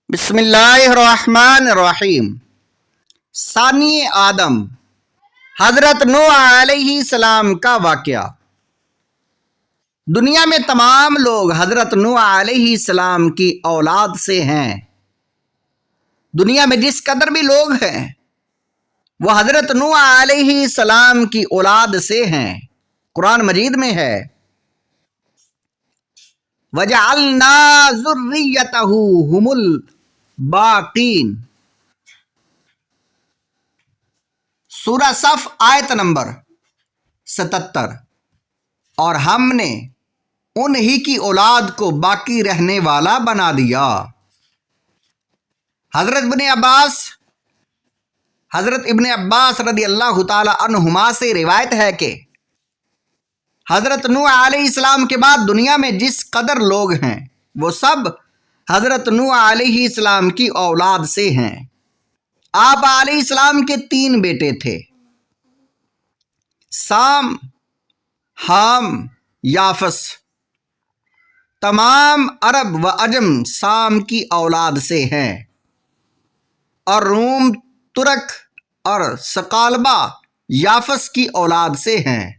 بسم اللہ الرحمن الرحیم۔ ثانی آدم حضرت نوح علیہ السلام کا واقعہ۔ دنیا میں تمام لوگ حضرت نوح علیہ السلام کی اولاد سے ہیں۔ دنیا میں جس قدر بھی لوگ ہیں وہ حضرت نوح علیہ السلام کی اولاد سے ہیں۔ قرآن مجید میں ہے وَجَعَلْنَا ذُرِّيَّتَهُ هُمُ الْبَاقِينَ۔ سورہ صف آیت نمبر 77۔ اور ہم نے انہی کی اولاد کو باقی رہنے والا بنا دیا۔ حضرت ابن عباس رضی اللہ تعالی عنہما سے روایت ہے کہ حضرت نوح علیہ السلام کے بعد دنیا میں جس قدر لوگ ہیں وہ سب حضرت نوح علیہ السلام کی اولاد سے ہیں۔ آپ علیہ السلام کے 3 بیٹے تھے، سام، حام، یافس۔ تمام عرب و عجم سام کی اولاد سے ہیں، اور روم، ترک اور ثقالبہ یافس کی اولاد سے ہیں،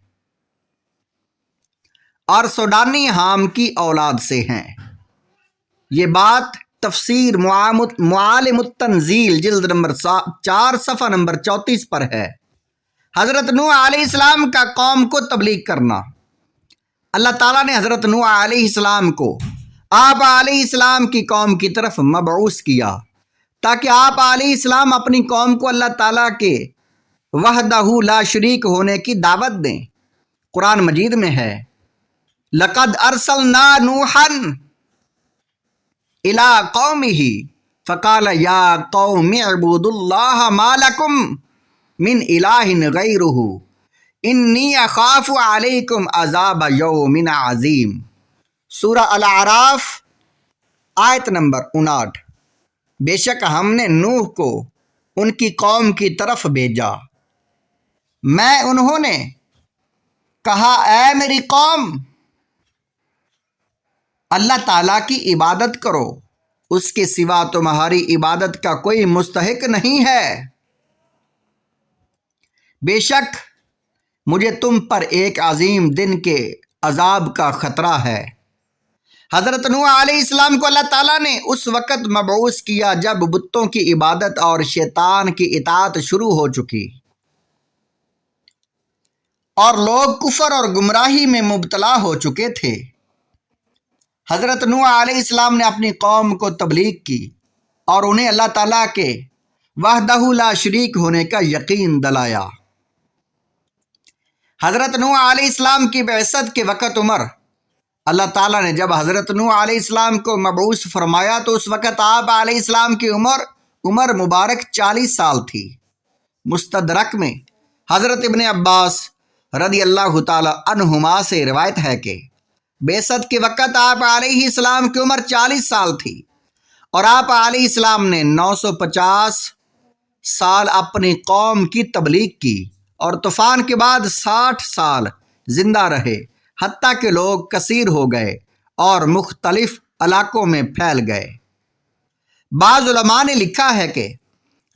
اور سوڈانی حام کی اولاد سے ہیں۔ یہ بات تفسیر معالم التنزیل جلد نمبر 4 صفحہ نمبر 34 پر ہے۔ حضرت نوح علیہ السلام کا قوم کو تبلیغ کرنا۔ اللہ تعالیٰ نے حضرت نوح علیہ السلام کو آپ علیہ السلام کی قوم کی طرف مبعوث کیا تاکہ آپ علیہ السلام اپنی قوم کو اللہ تعالیٰ کے وحدہ لا شریک ہونے کی دعوت دیں۔ قرآن مجید میں ہے لَقَدْ أَرْسَلْنَا نُوحًا إِلَىٰ قَوْمِهِ فَقَالَ يَا قَوْمِ اعْبُدُوا اللَّهَ مَا لَكُمْ مِنْ إِلَٰهٍ غَيْرُهُ إِنِّي أَخَافُ عَلَيْكُمْ عَذَابَ يَوْمٍ عَظِيمٍ۔ سورہ الاعراف آیت نمبر 59۔ بے شک ہم نے نوح کو ان کی قوم کی طرف بھیجا، انہوں نے کہا اے میری قوم، اللہ تعالیٰ کی عبادت کرو، اس کے سوا تمہاری عبادت کا کوئی مستحق نہیں ہے۔ بے شک مجھے تم پر ایک عظیم دن کے عذاب کا خطرہ ہے۔ حضرت نوح علیہ السلام کو اللہ تعالیٰ نے اس وقت مبعوث کیا جب بتوں کی عبادت اور شیطان کی اطاعت شروع ہو چکی اور لوگ کفر اور گمراہی میں مبتلا ہو چکے تھے۔ حضرت نوح علیہ السلام نے اپنی قوم کو تبلیغ کی اور انہیں اللہ تعالیٰ کے وحدہ لا شریک ہونے کا یقین دلایا۔ حضرت نوح علیہ السلام کی بعثت کے وقت عمر، اللہ تعالیٰ نے جب حضرت نوح علیہ السلام کو مبعوث فرمایا تو اس وقت آپ علیہ السلام کی عمر مبارک 40 سال تھی۔ مستدرک میں حضرت ابن عباس رضی اللہ تعالی عنہما سے روایت ہے کہ بعثت کے وقت آپ علیہ السلام کی عمر 40 سال تھی، اور آپ علیہ السلام نے 950 سال اپنی قوم کی تبلیغ کی، اور طوفان کے بعد 60 سال زندہ رہے، حتیٰ کہ لوگ کثیر ہو گئے اور مختلف علاقوں میں پھیل گئے۔ بعض علماء نے لکھا ہے کہ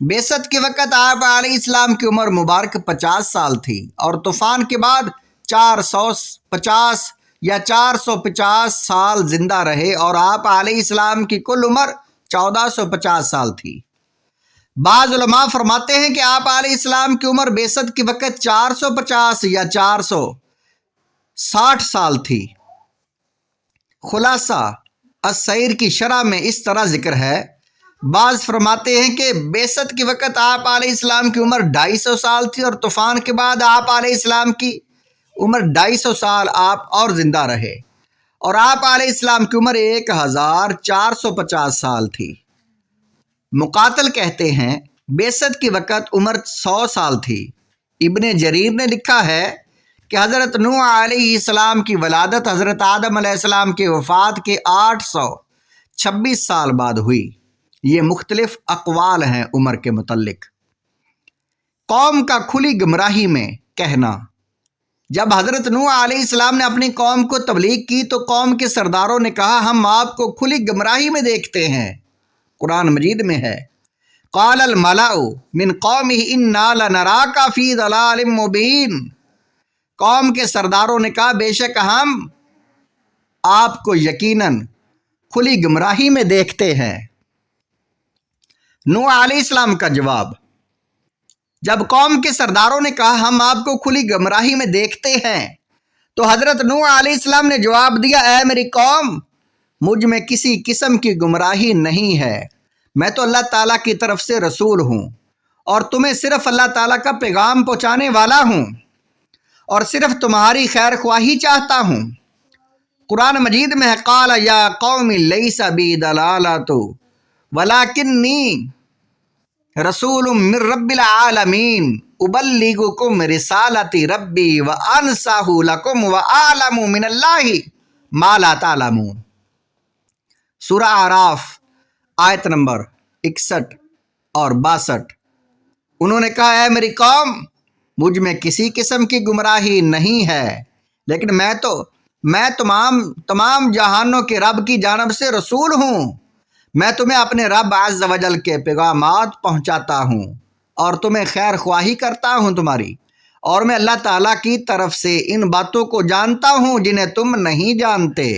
بعثت کے وقت آپ علیہ السلام کی عمر مبارک 50 سال تھی، اور طوفان کے بعد 450 یا 450 سال زندہ رہے، اور آپ علیہ السلام کی کل عمر 1450 سال تھی۔ بعض علماء فرماتے ہیں کہ آپ علیہ السلام کی عمر بعثت کے وقت 450 یا 460 سال تھی۔ خلاصہ السیر کی شرح میں اس طرح ذکر ہے۔ بعض فرماتے ہیں کہ بعثت کے وقت آپ علیہ السلام کی عمر 250 سال تھی، اور طوفان کے بعد آپ علیہ السلام کی عمر 250 سال آپ اور زندہ رہے، اور آپ علیہ السلام کی عمر 1450 سال تھی۔ مقاتل کہتے ہیں بعثت کے وقت عمر 100 سال تھی۔ ابن جریر نے لکھا ہے کہ حضرت نوح علیہ السلام کی ولادت حضرت آدم علیہ السلام کے وفات کے 826 سال بعد ہوئی۔ یہ مختلف اقوال ہیں عمر کے متعلق۔ قوم کا کھلی گمراہی میں کہنا۔ جب حضرت نوح علیہ السلام نے اپنی قوم کو تبلیغ کی تو قوم کے سرداروں نے کہا ہم آپ کو کھلی گمراہی میں دیکھتے ہیں۔ قرآن مجید میں ہے، قال الملأ من قومه انا لنراک فی ضلال مبین، قوم کے سرداروں نے کہا بے شک ہم آپ کو یقیناً کھلی گمراہی میں دیکھتے ہیں۔ نوح علیہ السلام کا جواب، جب قوم کے سرداروں نے کہا ہم آپ کو کھلی گمراہی میں دیکھتے ہیں، تو حضرت نوح علیہ السلام نے جواب دیا، اے میری قوم، مجھ میں کسی قسم کی گمراہی نہیں ہے، میں تو اللہ تعالیٰ کی طرف سے رسول ہوں اور تمہیں صرف اللہ تعالیٰ کا پیغام پہنچانے والا ہوں اور صرف تمہاری خیر خواہی چاہتا ہوں۔ قرآن مجید میں ہے، قال یا قوم لیس بی ضلالۃ ولکنی رسول من رب العالمین ابلغکم رسالۃ ربی وانصح لکم واعلم من اللہ ما لا تعلمون۔ سورہ اعراف آیت نمبر 61 اور 62۔ انہوں نے کہا، اے میری قوم، مجھ میں کسی قسم کی گمراہی نہیں ہے، لیکن میں تمام جہانوں کے رب کی جانب سے رسول ہوں، میں تمہیں اپنے رب عز و جل کے پیغامات پہنچاتا ہوں اور تمہیں خیر خواہی کرتا ہوں تمہاری، اور میں اللہ تعالیٰ کی طرف سے ان باتوں کو جانتا ہوں جنہیں تم نہیں جانتے۔